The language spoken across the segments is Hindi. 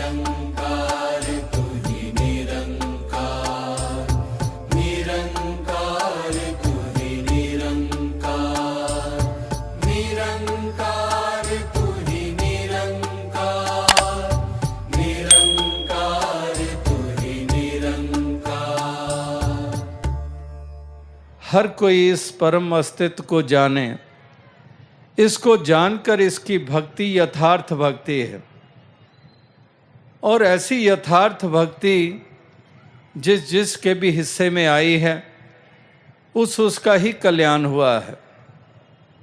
निरंकार तू ही निरंकार, निरंकार तू ही निरंकार, निरंकार तू ही निरंकार, निरंकार तू ही निरंकार। हर कोई इस परम अस्तित्व को जाने, इसको जानकर इसकी भक्ति यथार्थ भक्ति है। और ऐसी यथार्थ भक्ति जिस जिसके भी हिस्से में आई है उसका ही कल्याण हुआ है।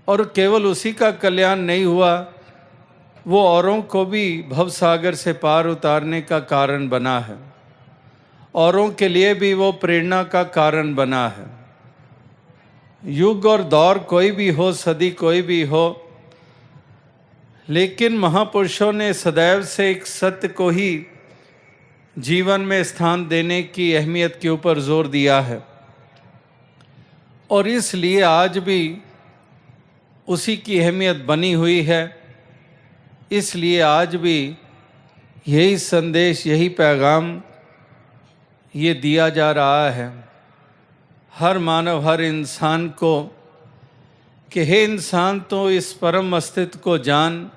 और केवल उसी का कल्याण नहीं हुआ, वो औरों को भी भवसागर से पार उतारने का कारण बना है, औरों के लिए भी वो प्रेरणा का कारण बना है। युग और दौर कोई भी हो, सदी कोई भी हो, लेकिन महापुरुषों ने सदैव से एक सत्य को ही जीवन में स्थान देने की अहमियत के ऊपर जोर दिया है। और इसलिए आज भी उसी की अहमियत बनी हुई है। इसलिए आज भी यही संदेश, यही पैगाम ये दिया जा रहा है हर मानव, हर इंसान को कि हे इंसान, तो इस परम अस्तित्व को जान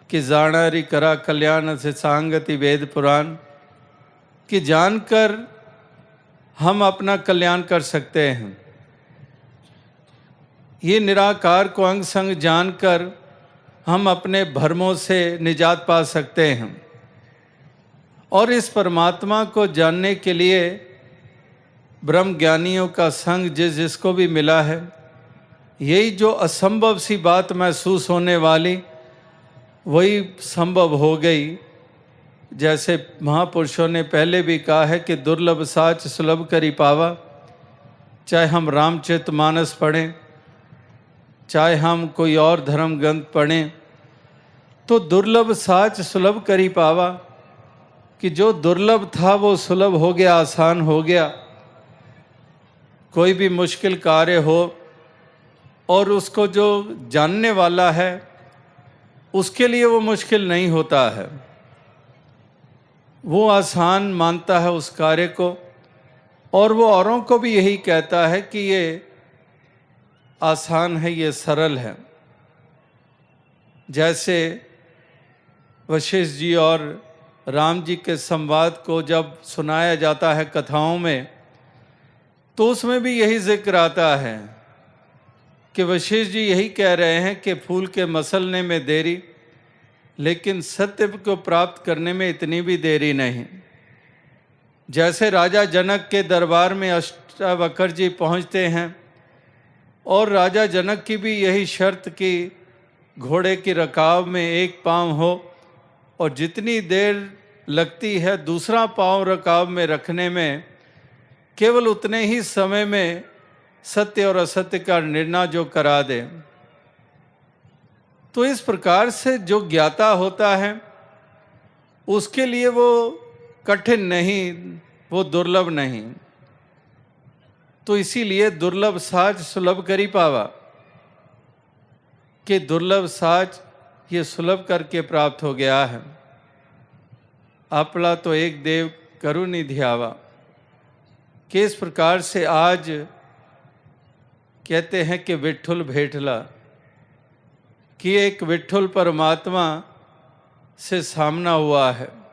कि जाणारी करा कल्याण से सांगति वेद पुराण, कि जानकर हम अपना कल्याण कर सकते हैं। ये निराकार को अंग संग जानकर हम अपने भ्रमों से निजात पा सकते हैं। और इस परमात्मा को जानने के लिए ब्रह्म ज्ञानियों का संग जिस जिसको भी मिला है, यही जो असंभव सी बात महसूस होने वाली वही संभव हो गई। जैसे महापुरुषों ने पहले भी कहा है कि दुर्लभ साच सुलभ करी पावा। चाहे हम रामचरितमानस पढ़ें, चाहे हम कोई और धर्म ग्रंथ पढ़ें, तो दुर्लभ साच सुलभ करी पावा, कि जो दुर्लभ था वो सुलभ हो गया, आसान हो गया। कोई भी मुश्किल कार्य हो और उसको जो जानने वाला है उसके लिए वो मुश्किल नहीं होता है, वो आसान मानता है उस कार्य को। और वो औरों को भी यही कहता है कि ये आसान है, ये सरल है। जैसे वशिष्ठ जी और राम जी के संवाद को जब सुनाया जाता है कथाओं में, तो उसमें भी यही जिक्र आता है कि वशिष्ठ जी यही कह रहे हैं कि फूल के मसलने में देरी, लेकिन सत्य को प्राप्त करने में इतनी भी देरी नहीं। जैसे राजा जनक के दरबार में अष्टावक्र जी पहुंचते हैं और राजा जनक की भी यही शर्त कि घोड़े की रकाब में एक पांव हो, और जितनी देर लगती है दूसरा पांव रकाब में रखने में, केवल उतने ही समय में सत्य और असत्य का निर्णय जो करा दे। तो इस प्रकार से जो ज्ञाता होता है उसके लिए वो कठिन नहीं, वो दुर्लभ नहीं। तो इसीलिए दुर्लभ साज सुलभ करी पावा, कि दुर्लभ साज ये सुलभ करके प्राप्त हो गया है। आपला तो एक देव करु निध्यावा, कि इस प्रकार से आज कहते हैं कि विठुल भेटला, कि एक विठुल परमात्मा से सामना हुआ है।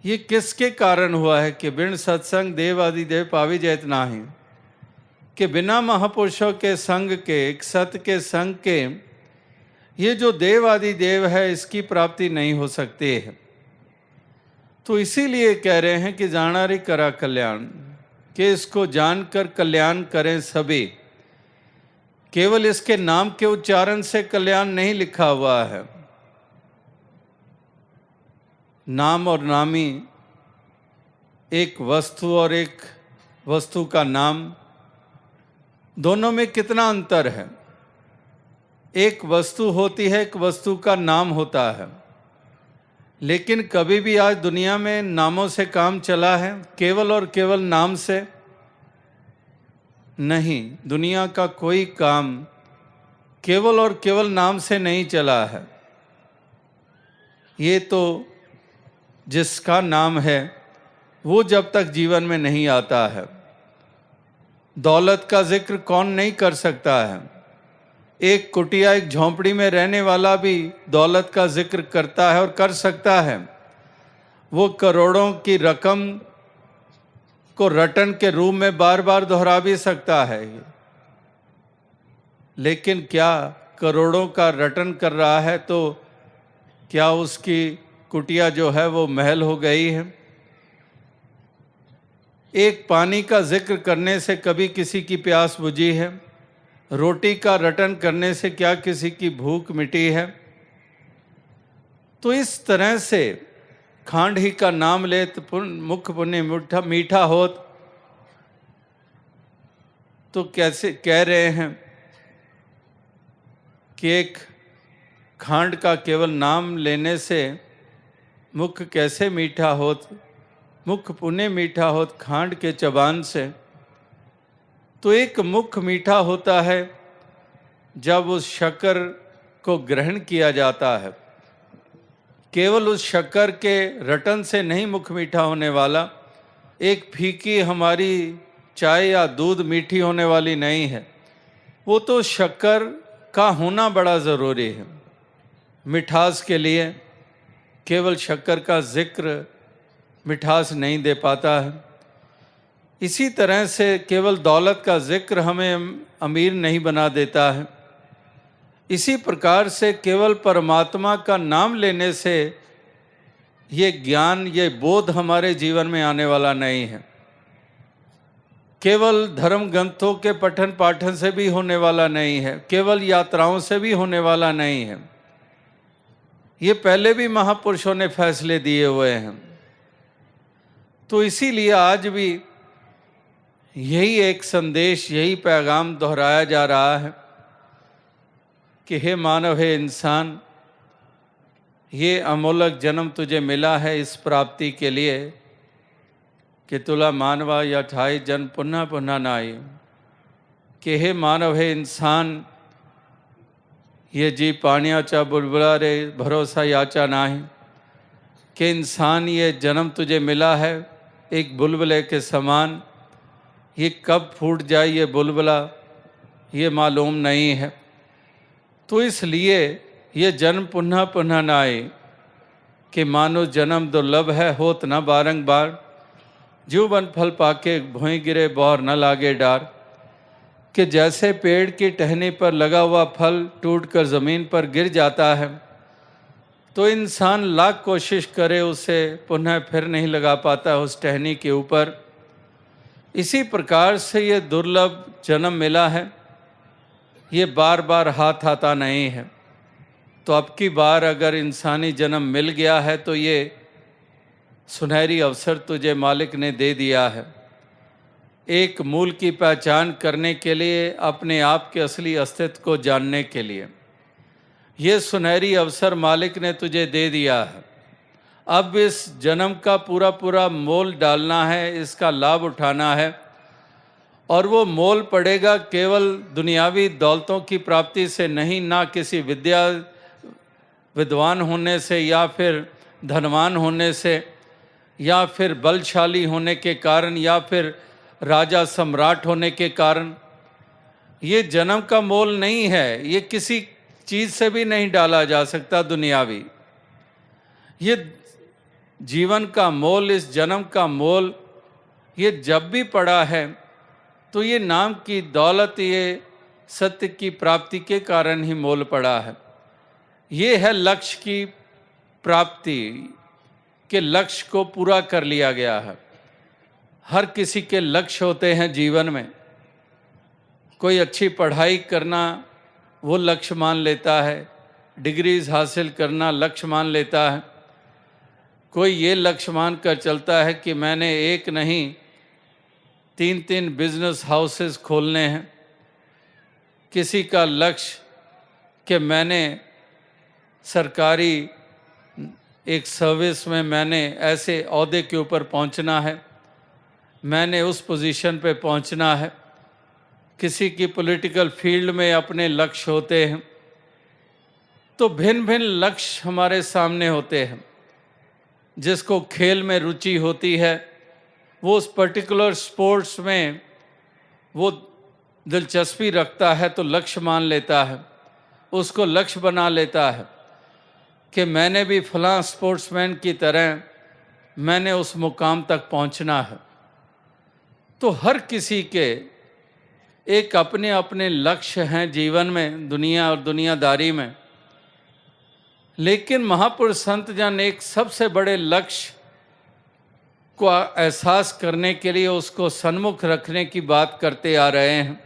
ये किसके कारण हुआ है? कि बिन सत्संग देव आदि देव पावी जैत नाही, कि बिना महापुरुषों के संग के, एक सत्य के संग के, ये जो देव आदि देव है इसकी प्राप्ति नहीं हो सकती है। तो इसीलिए कह रहे हैं कि जाणारी करा कल्याण, कि इसको जानकर कल्याण करें सभी। केवल इसके नाम के उच्चारण से कल्याण नहीं लिखा हुआ है। नाम और नामी, एक वस्तु और एक वस्तु का नाम, दोनों में कितना अंतर है। एक वस्तु होती है, एक वस्तु का नाम होता है। लेकिन कभी भी आज दुनिया में नामों से काम चला है? केवल और केवल नाम से नहीं। दुनिया का कोई काम केवल और केवल नाम से नहीं चला है। ये तो जिसका नाम है वो जब तक जीवन में नहीं आता है। दौलत का जिक्र कौन नहीं कर सकता है। एक कुटिया, एक झोंपड़ी में रहने वाला भी दौलत का जिक्र करता है और कर सकता है। वो करोड़ों की रकम को रटन के रूप में बार बार दोहरा भी सकता है। लेकिन क्या करोड़ों का रटन कर रहा है तो क्या उसकी कुटिया जो है वो महल हो गई है? एक पानी का जिक्र करने से कभी किसी की प्यास बुझी है? रोटी का रटन करने से क्या किसी की भूख मिटी है? तो इस तरह से खांड ही का नाम ले तो मुख पुण्य मीठा मीठा होत, तो कैसे कह रहे हैं कि एक खांड का केवल नाम लेने से मुख कैसे मीठा होत, मुख पुण्य मीठा होत खांड के चबान से। तो एक मुख मीठा होता है जब उस शक्कर को ग्रहण किया जाता है। केवल उस शक्कर के रटन से नहीं मुख मीठा होने वाला। एक फीकी हमारी चाय या दूध मीठी होने वाली नहीं है, वो तो शक्कर का होना बड़ा ज़रूरी है। मिठास के लिए केवल शक्कर का जिक्र मिठास नहीं दे पाता है। इसी तरह से केवल दौलत का जिक्र हमें अमीर नहीं बना देता है। इसी प्रकार से केवल परमात्मा का नाम लेने से ये ज्ञान, ये बोध हमारे जीवन में आने वाला नहीं है। केवल धर्म ग्रंथों के पठन पाठन से भी होने वाला नहीं है, केवल यात्राओं से भी होने वाला नहीं है। ये पहले भी महापुरुषों ने फैसले दिए हुए हैं। तो इसीलिए आज भी यही एक संदेश, यही पैगाम दोहराया जा रहा है कि हे मानव, हे इंसान, ये अमोलक जन्म तुझे मिला है इस प्राप्ति के लिए कि तुला मानवा या ठाई जन पुनः पुनः नाई। कि हे मानव, हे इंसान, ये जी पानियाचा बुलबुला रे भरोसा याचा नाही। कि इंसान, ये जन्म तुझे मिला है एक बुलबुले के समान। ये कब फूट जाए ये बुलबुला ये मालूम नहीं है। तो इसलिए ये जन्म पुनः पुनः न आए कि मानो जन्म दुर्लभ है होत न बारंबार। जीव बन फल पाके भोई गिरे बौर न लागे डार। कि जैसे पेड़ की टहनी पर लगा हुआ फल टूटकर ज़मीन पर गिर जाता है, तो इंसान लाख कोशिश करे उसे पुनः फिर नहीं लगा पाता उस टहनी के ऊपर। इसी प्रकार से ये दुर्लभ जन्म मिला है, ये बार बार हाथ आता नहीं है। तो अब की बार अगर इंसानी जन्म मिल गया है तो ये सुनहरी अवसर तुझे मालिक ने दे दिया है। एक मूल की पहचान करने के लिए, अपने आप के असली अस्तित्व को जानने के लिए ये सुनहरी अवसर मालिक ने तुझे दे दिया है। अब इस जन्म का पूरा पूरा मोल डालना है, इसका लाभ उठाना है। और वो मोल पड़ेगा केवल दुनियावी दौलतों की प्राप्ति से नहीं, ना किसी विद्वान होने से या फिर धनवान होने से या फिर बलशाली होने के कारण या फिर राजा सम्राट होने के कारण। ये जन्म का मोल नहीं है, ये किसी चीज़ से भी नहीं डाला जा सकता दुनियावी। ये जीवन का मोल, इस जन्म का मोल, ये जब भी पड़ा है तो ये नाम की दौलत, ये सत्य की प्राप्ति के कारण ही मोल पड़ा है। ये है लक्ष्य की प्राप्ति के लक्ष्य को पूरा कर लिया गया है। हर किसी के लक्ष्य होते हैं जीवन में। कोई अच्छी पढ़ाई करना वो लक्ष्य मान लेता है, डिग्रीज हासिल करना लक्ष्य मान लेता है। कोई ये लक्ष्य मान कर चलता है कि मैंने एक नहीं 3-3 बिजनेस हाउसेस खोलने हैं। किसी का लक्ष्य कि मैंने सरकारी एक सर्विस में मैंने ऐसे ओहदे के ऊपर पहुंचना है, मैंने उस पोजीशन पे पहुंचना है। किसी की पॉलिटिकल फील्ड में अपने लक्ष्य होते हैं। तो भिन्न भिन्न लक्ष्य हमारे सामने होते हैं। जिसको खेल में रुचि होती है, वो उस पर्टिकुलर स्पोर्ट्स में वो दिलचस्पी रखता है तो लक्ष्य मान लेता है, उसको लक्ष्य बना लेता है कि मैंने भी फलां स्पोर्ट्समैन की तरह मैंने उस मुकाम तक पहुंचना है। तो हर किसी के एक अपने अपने लक्ष्य हैं जीवन में, दुनिया और दुनियादारी में। लेकिन महापुरुष संत जन एक सबसे बड़े लक्ष्य को एहसास करने के लिए उसको सन्मुख रखने की बात करते आ रहे हैं,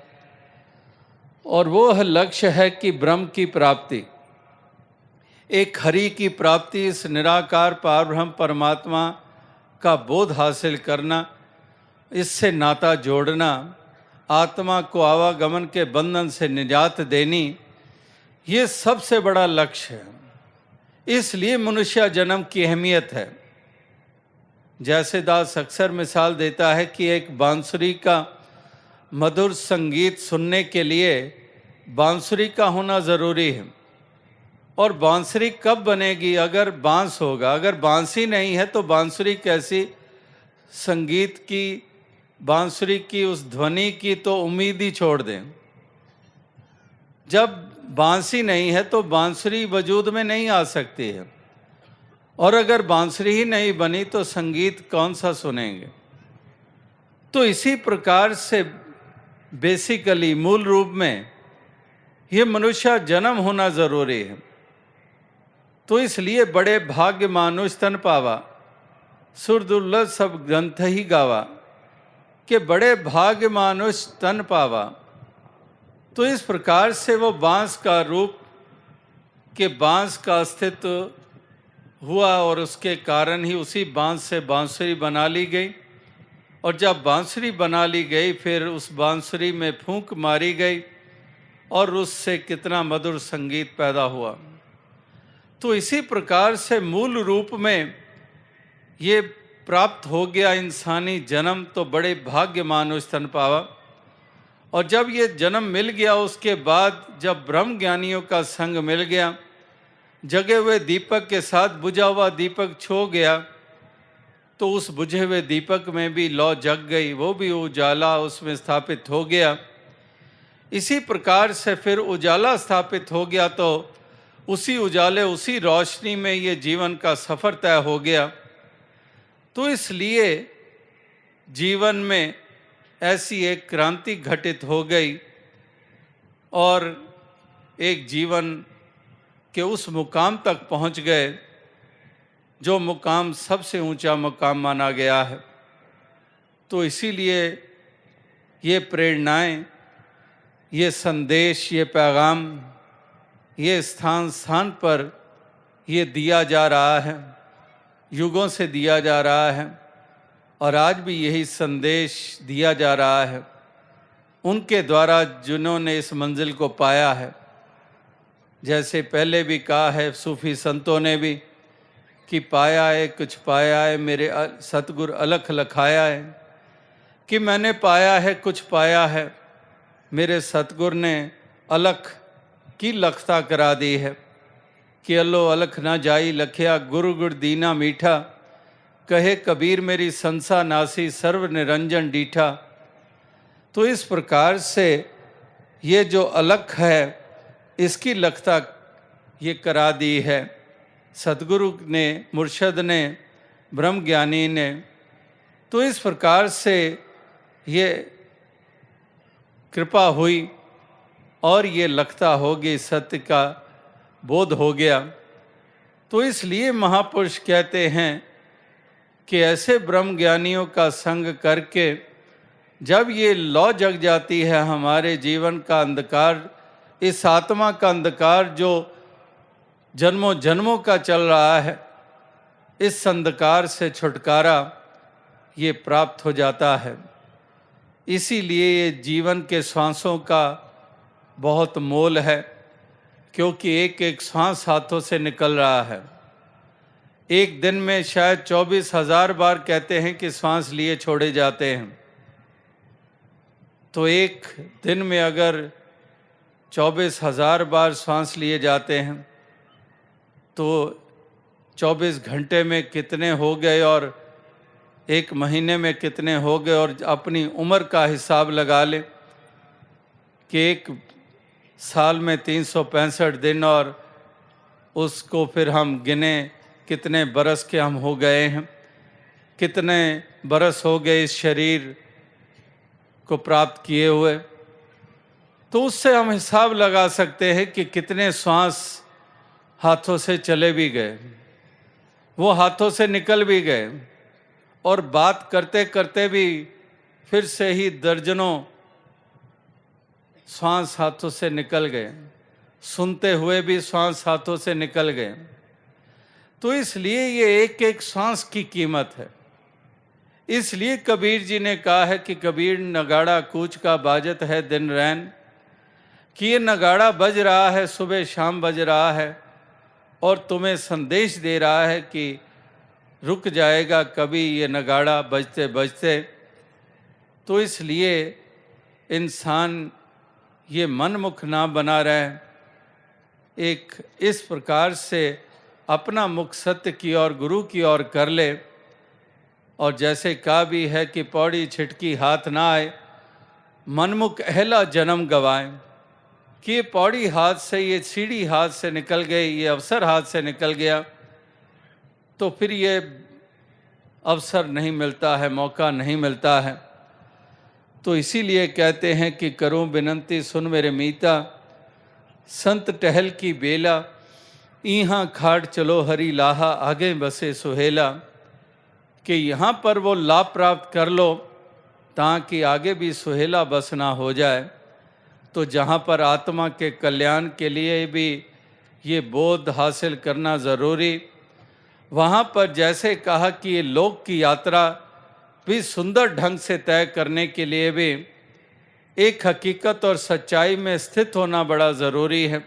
और वो लक्ष्य है कि ब्रह्म की प्राप्ति, एक हरि की प्राप्ति, इस निराकार पारब्रह्म परमात्मा का बोध हासिल करना, इससे नाता जोड़ना, आत्मा को आवागमन के बंधन से निजात देनी, ये सबसे बड़ा लक्ष्य है। इसलिए मनुष्य जन्म की अहमियत है। जैसे दास अक्सर मिसाल देता है कि एक बांसुरी का मधुर संगीत सुनने के लिए बांसुरी का होना ज़रूरी है। और बांसुरी कब बनेगी? अगर बांस होगा। अगर बांसी नहीं है तो बांसुरी कैसी? संगीत की, बांसुरी की उस ध्वनि की तो उम्मीद ही छोड़ दें। जब बांसी नहीं है तो बांसुरी वजूद में नहीं आ सकती है, और अगर बांसुरी ही नहीं बनी तो संगीत कौन सा सुनेंगे? तो इसी प्रकार से बेसिकली, मूल रूप में, ये मनुष्य जन्म होना जरूरी है। तो इसलिए बड़े भाग्य मानुष तन पावा, सुर दुर्लभ सब ग्रंथ ही गावा, कि बड़े भाग्य मानुष तन पावा। तो इस प्रकार से वो बांस का रूप, के बांस का अस्तित्व हुआ, और उसके कारण ही उसी बांस से बांसुरी बना ली गई। और जब बांसुरी बना ली गई, फिर उस बांसुरी में फूंक मारी गई, और उससे कितना मधुर संगीत पैदा हुआ। तो इसी प्रकार से मूल रूप में ये प्राप्त हो गया इंसानी जन्म, तो बड़े भाग्य मानुष तन पावा। और जब ये जन्म मिल गया, उसके बाद जब ब्रह्म ज्ञानियों का संग मिल गया, जगे हुए दीपक के साथ बुझा हुआ दीपक छो गया, तो उस बुझे हुए दीपक में भी लौ जग गई, वो भी उजाला उसमें स्थापित हो गया। इसी प्रकार से फिर उजाला स्थापित हो गया, तो उसी उजाले, उसी रोशनी में ये जीवन का सफ़र तय हो गया। तो इसलिए जीवन में ऐसी एक क्रांति घटित हो गई, और एक जीवन के उस मुकाम तक पहुंच गए जो मुकाम सबसे ऊंचा मुकाम माना गया है। तो इसीलिए ये प्रेरणाएं, ये संदेश, ये पैगाम, ये स्थान स्थान पर ये दिया जा रहा है, युगों से दिया जा रहा है, और आज भी यही संदेश दिया जा रहा है उनके द्वारा जिन्होंने इस मंजिल को पाया है। जैसे पहले भी कहा है सूफी संतों ने भी कि पाया है कुछ पाया है, मेरे सतगुरु अलख लखाया है, कि मैंने पाया है कुछ पाया है, मेरे सतगुरु ने अलख की लखता करा दी है। कि अलो अलख ना जाई लखिया, गुरु गुर दीना मीठा, कहे कबीर मेरी संसा नासी, सर्व निरंजन डीठा। तो इस प्रकार से ये जो अलख है, इसकी लखता ये करा दी है सतगुरु ने, मुर्शद ने, ब्रह्म ज्ञानी ने। तो इस प्रकार से ये कृपा हुई, और ये लखता होगी, सत्य का बोध हो गया। तो इसलिए महापुरुष कहते हैं कि ऐसे ब्रह्म ज्ञानियों का संग करके जब ये लौ जग जाती है, हमारे जीवन का अंधकार, इस आत्मा का अंधकार जो जन्मों जन्मों का चल रहा है, इस अंधकार से छुटकारा ये प्राप्त हो जाता है। इसीलिए ये जीवन के श्वासों का बहुत मोल है, क्योंकि एक एक श्वास हाथों से निकल रहा है। एक दिन में शायद 24,000 बार कहते हैं कि श्वास लिए छोड़े जाते हैं। तो एक दिन में अगर 24,000 बार श्वास लिए जाते हैं, तो 24 घंटे में कितने हो गए और 1 महीने में कितने हो गए, और अपनी उम्र का हिसाब लगा ले कि 1 साल में 365 दिन, और उसको फिर हम गिने कितने बरस के हम हो गए हैं, कितने बरस हो गए इस शरीर को प्राप्त किए हुए। तो उससे हम हिसाब लगा सकते हैं कि कितने श्वास हाथों से चले भी गए, वो हाथों से निकल भी गए, और बात करते करते भी फिर से ही दर्जनों श्वास हाथों से निकल गए, सुनते हुए भी श्वास हाथों से निकल गए। तो इसलिए ये एक एक श्वास की कीमत है। इसलिए कबीर जी ने कहा है कि कबीर नगाड़ा कूच का बाजत है दिन रैन, कि ये नगाड़ा बज रहा है, सुबह शाम बज रहा है, और तुम्हें संदेश दे रहा है कि रुक जाएगा कभी ये नगाड़ा बजते बजते। तो इसलिए इंसान ये मनमुख ना बना रहे, एक इस प्रकार से अपना मुख सत्य की ओर, गुरु की ओर कर ले। और जैसे कहा भी है कि पौड़ी छिटकी हाथ ना आए, मनमुख अहला जन्म गवाए, कि ये पौड़ी हाथ से, ये सीढ़ी हाथ से निकल गई, ये अवसर हाथ से निकल गया, तो फिर ये अवसर नहीं मिलता है, मौका नहीं मिलता है। तो इसीलिए कहते हैं कि करूं विनंती सुन मेरे मीता, संत टहल की बेला, यहाँ खाड़ चलो हरी लाहा, आगे बसे सुहेला, कि यहाँ पर वो लाभ प्राप्त कर लो ताकि आगे भी सुहेला बसना हो जाए। तो जहाँ पर आत्मा के कल्याण के लिए भी ये बोध हासिल करना ज़रूरी, वहाँ पर जैसे कहा कि ये लोक की यात्रा भी सुंदर ढंग से तय करने के लिए भी एक हकीकत और सच्चाई में स्थित होना बड़ा ज़रूरी है।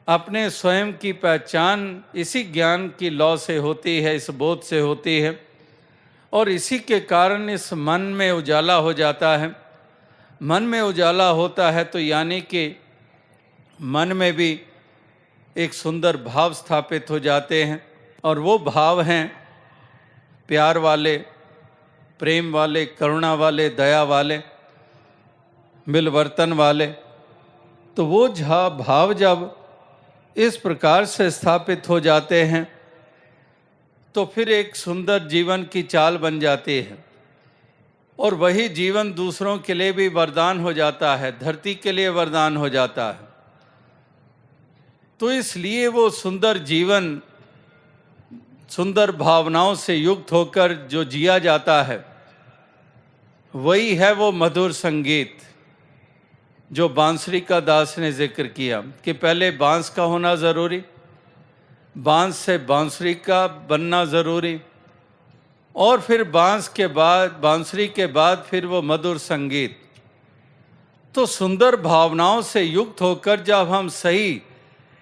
अपने स्वयं की पहचान इसी ज्ञान की लौ से होती है, इस बोध से होती है, और इसी के कारण इस मन में उजाला हो जाता है। मन में उजाला होता है तो यानी कि मन में भी एक सुंदर भाव स्थापित हो जाते हैं, और वो भाव हैं प्यार वाले, प्रेम वाले, करुणा वाले, दया वाले, मिलवर्तन वाले। तो वो भाव जब इस प्रकार से स्थापित हो जाते हैं तो फिर एक सुंदर जीवन की चाल बन जाती है, और वही जीवन दूसरों के लिए भी वरदान हो जाता है, धरती के लिए वरदान हो जाता है। तो इसलिए वो सुंदर जीवन सुंदर भावनाओं से युक्त होकर जो जिया जाता है, वही है वो मधुर संगीत जो बांसुरी का दास ने जिक्र किया कि पहले बांस का होना ज़रूरी, बांस से बांसुरी का बनना ज़रूरी, और फिर बांस के बाद, बांसुरी के बाद फिर वो मधुर संगीत। तो सुंदर भावनाओं से युक्त होकर जब हम सही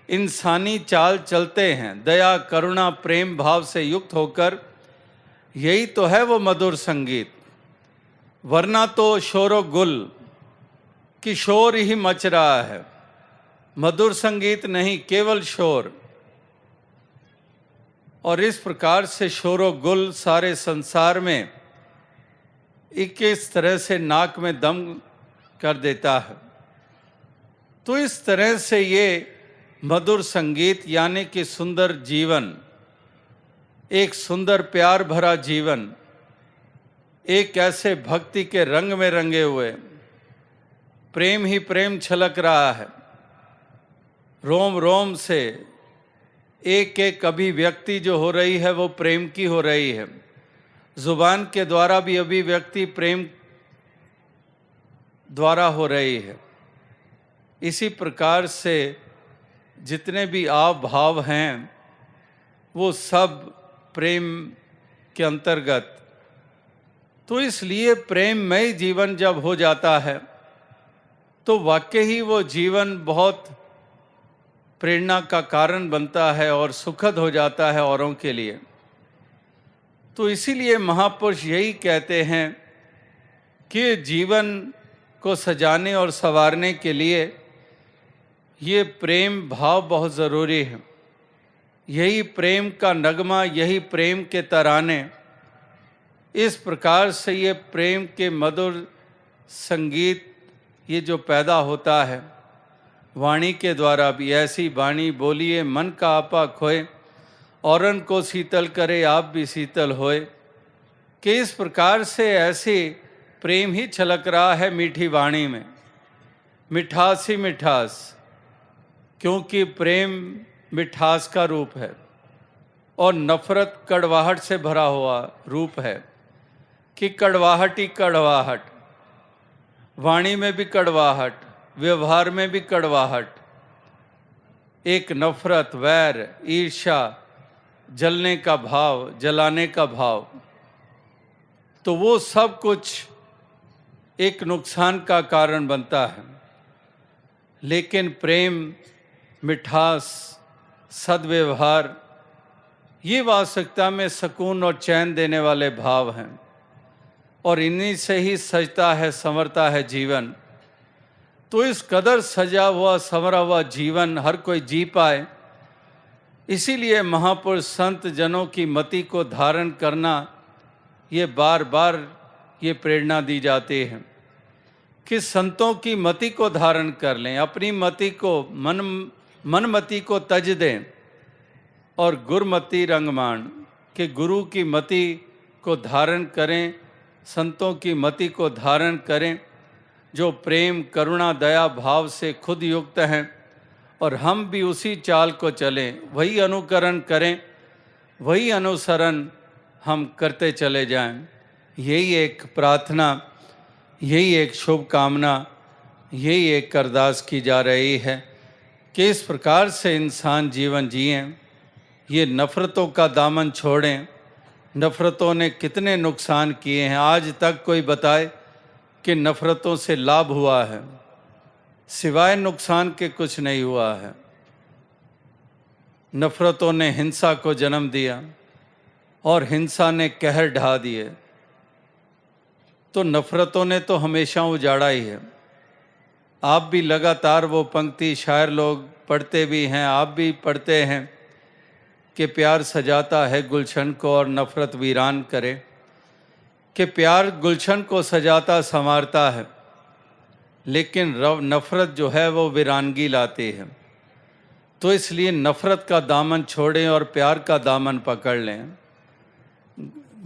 इंसानी चाल चलते हैं, दया करुणा प्रेम भाव से युक्त होकर, यही तो है वो मधुर संगीत। वरना तो शोरो गुल कि शोर ही मच रहा है, मधुर संगीत नहीं, केवल शोर। और इस प्रकार से शोरो गुल सारे संसार में इस तरह से नाक में दम कर देता है। तो इस तरह से ये मधुर संगीत यानी कि सुंदर जीवन, एक सुंदर प्यार भरा जीवन, एक ऐसे भक्ति के रंग में रंगे हुए, प्रेम ही प्रेम छलक रहा है, रोम रोम से एक एक अभिव्यक्ति जो हो रही है वो प्रेम की हो रही है। जुबान के द्वारा भी अभिव्यक्ति प्रेम द्वारा हो रही है। इसी प्रकार से जितने भी आव भाव हैं वो सब प्रेम के अंतर्गत। तो इसलिए प्रेममय जीवन जब हो जाता है तो वाकई ही वो जीवन बहुत प्रेरणा का कारण बनता है और सुखद हो जाता है औरों के लिए। तो इसीलिए महापुरुष यही कहते हैं कि जीवन को सजाने और संवारने के लिए ये प्रेम भाव बहुत ज़रूरी है। यही प्रेम का नगमा, यही प्रेम के तराने, इस प्रकार से ये प्रेम के मधुर संगीत ये जो पैदा होता है वाणी के द्वारा भी, ऐसी वाणी बोलिए मन का आपा खोए, औरन को शीतल करे आप भी शीतल होए, कि इस प्रकार से ऐसे प्रेम ही छलक रहा है मीठी वाणी में, मिठास ही मिठास, क्योंकि प्रेम मिठास का रूप है और नफरत कड़वाहट से भरा हुआ रूप है, कि कड़वाहट ही कड़वाहट, वाणी में भी कड़वाहट, व्यवहार में भी कड़वाहट, एक नफरत, वैर, ईर्ष्या, जलने का भाव, जलाने का भाव, तो वो सब कुछ एक नुकसान का कारण बनता है। लेकिन प्रेम, मिठास, सद्व्यवहार, ये वास्तविकता में सुकून और चैन देने वाले भाव हैं और इन्हीं से ही सजता है, संवरता है जीवन। तो इस कदर सजा हुआ, संवरा हुआ जीवन हर कोई जी पाए, इसीलिए महापुरुष संत जनों की मति को धारण करना, ये बार बार ये प्रेरणा दी जाती है कि संतों की मति को धारण कर लें, अपनी मति को, मनमति को तज दें और गुरमति रंगमान, कि गुरु की मति को धारण करें, संतों की मति को धारण करें, जो प्रेम, करुणा, दया भाव से खुद युक्त हैं, और हम भी उसी चाल को चलें, वही अनुकरण करें, वही अनुसरण हम करते चले जाएं। यही एक प्रार्थना, यही एक शुभकामना, यही एक अरदास की जा रही है कि इस प्रकार से इंसान जीवन जिएं, ये नफ़रतों का दामन छोड़ें। नफ़रतों ने कितने नुकसान किए हैं, आज तक कोई बताए कि नफ़रतों से लाभ हुआ है? सिवाय नुकसान के कुछ नहीं हुआ है। नफ़रतों ने हिंसा को जन्म दिया और हिंसा ने कहर ढा दिए। तो नफ़रतों ने तो हमेशा उजाड़ा ही है। आप भी लगातार वो पंक्ति शायर लोग पढ़ते भी हैं, आप भी पढ़ते हैं कि प्यार सजाता है गुलशन को और नफ़रत वीरान करे, कि प्यार गुलशन को सजाता संवारता है, लेकिन नफ़रत जो है वो वीरानगी लाती है। तो इसलिए नफ़रत का दामन छोड़ें और प्यार का दामन पकड़ लें।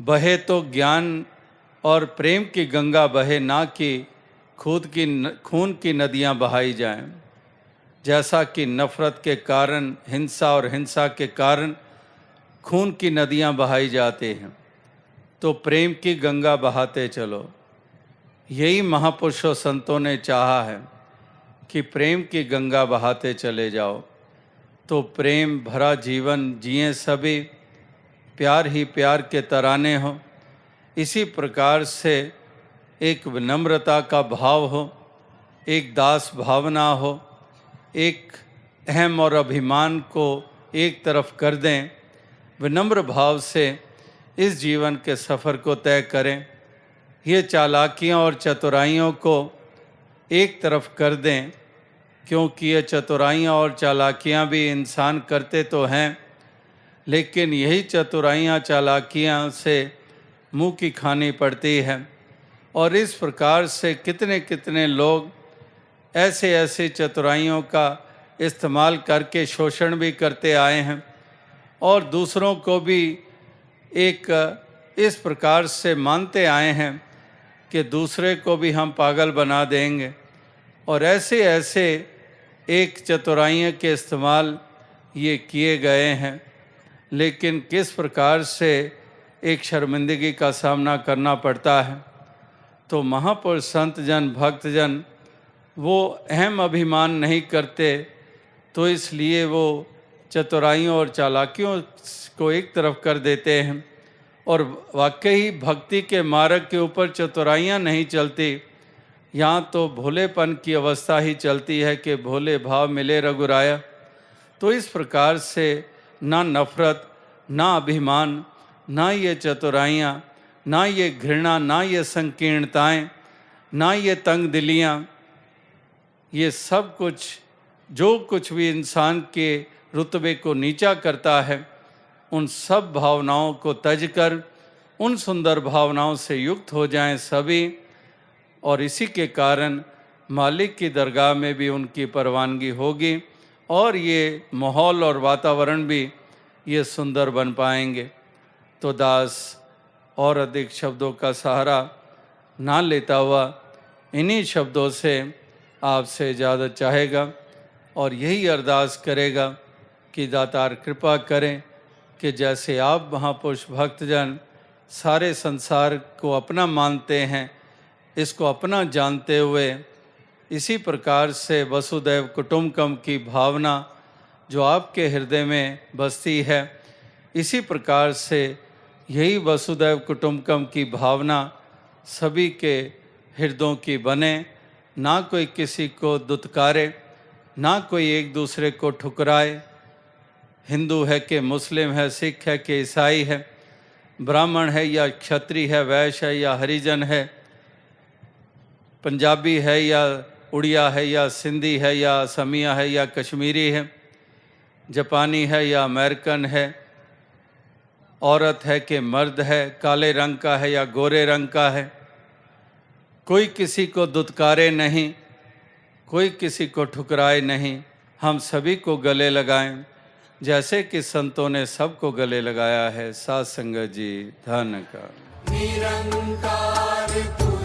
बहे तो ज्ञान और प्रेम की गंगा बहे, ना कि खून की नदियां बहाई जाएं। जैसा कि नफ़रत के कारण हिंसा और हिंसा के कारण खून की नदियां बहाई जाती हैं, तो प्रेम की गंगा बहाते चलो। यही महापुरुषों संतों ने चाहा है कि प्रेम की गंगा बहाते चले जाओ, तो प्रेम भरा जीवन जिए सभी, प्यार ही प्यार के तराने हो। इसी प्रकार से एक विनम्रता का भाव हो, एक दास भावना हो, एक अहम और अभिमान को एक तरफ कर दें, विनम्र भाव से इस जीवन के सफ़र को तय करें। ये चालाकियाँ और चतुराइयों को एक तरफ कर दें, क्योंकि ये चतुराइयाँ और चालाकियाँ भी इंसान करते तो हैं, लेकिन यही चतुराइयाँ चालाकियाँ से मुँह की खानी पड़ती है। और इस प्रकार से कितने कितने लोग ऐसे ऐसे चतुराइयों का इस्तेमाल करके शोषण भी करते आए हैं और दूसरों को भी एक इस प्रकार से मानते आए हैं कि दूसरे को भी हम पागल बना देंगे। और ऐसे ऐसे एक चतुराइयों के इस्तेमाल ये किए गए हैं, लेकिन किस प्रकार से एक शर्मिंदगी का सामना करना पड़ता है। तो महापुरुष संत जन, भक्तजन वो अहम अभिमान नहीं करते, तो इसलिए वो चतुराइयों और चालाकियों को एक तरफ कर देते हैं। और वाकई भक्ति के मार्ग के ऊपर चतुराइयाँ नहीं चलती, यहाँ तो भोलेपन की अवस्था ही चलती है कि भोले भाव मिले रघुराया। तो इस प्रकार से ना नफ़रत, ना अभिमान, ना ये चतुराइयाँ, ना ये घृणा, ना ये संकीर्णताएं, ना ये तंग दिलियाँ, ये सब कुछ जो कुछ भी इंसान के रुतबे को नीचा करता है, उन सब भावनाओं को तज कर उन सुंदर भावनाओं से युक्त हो जाएं सभी, और इसी के कारण मालिक की दरगाह में भी उनकी परवानगी होगी और ये माहौल और वातावरण भी ये सुंदर बन पाएंगे। तो दास और अधिक शब्दों का सहारा ना लेता हुआ इन्हीं शब्दों से आपसे इजाज़त चाहेगा और यही अरदास करेगा कि दातार कृपा करें कि जैसे आप महापुरुष भक्तजन सारे संसार को अपना मानते हैं, इसको अपना जानते हुए इसी प्रकार से वसुदैव कुटुंबकम की भावना जो आपके हृदय में बसती है, इसी प्रकार से यही वसुदैव कुटुंबकम की भावना सभी के हृदयों की बने, ना कोई किसी को दुत्कारे, ना कोई एक दूसरे को ठुकराए। हिंदू है कि मुस्लिम है, सिख है कि ईसाई है, ब्राह्मण है या क्षत्रिय है, वैश्य है या हरिजन है, पंजाबी है या उड़िया है या सिंधी है या असमिया है या कश्मीरी है, जापानी है या अमेरिकन है, औरत है कि मर्द है, काले रंग का है या गोरे रंग का है, कोई किसी को दुत्कारे नहीं, कोई किसी को ठुकराए नहीं। हम सभी को गले लगाएं जैसे कि संतों ने सबको गले लगाया है। साध संगत जी धन का निरंकार तू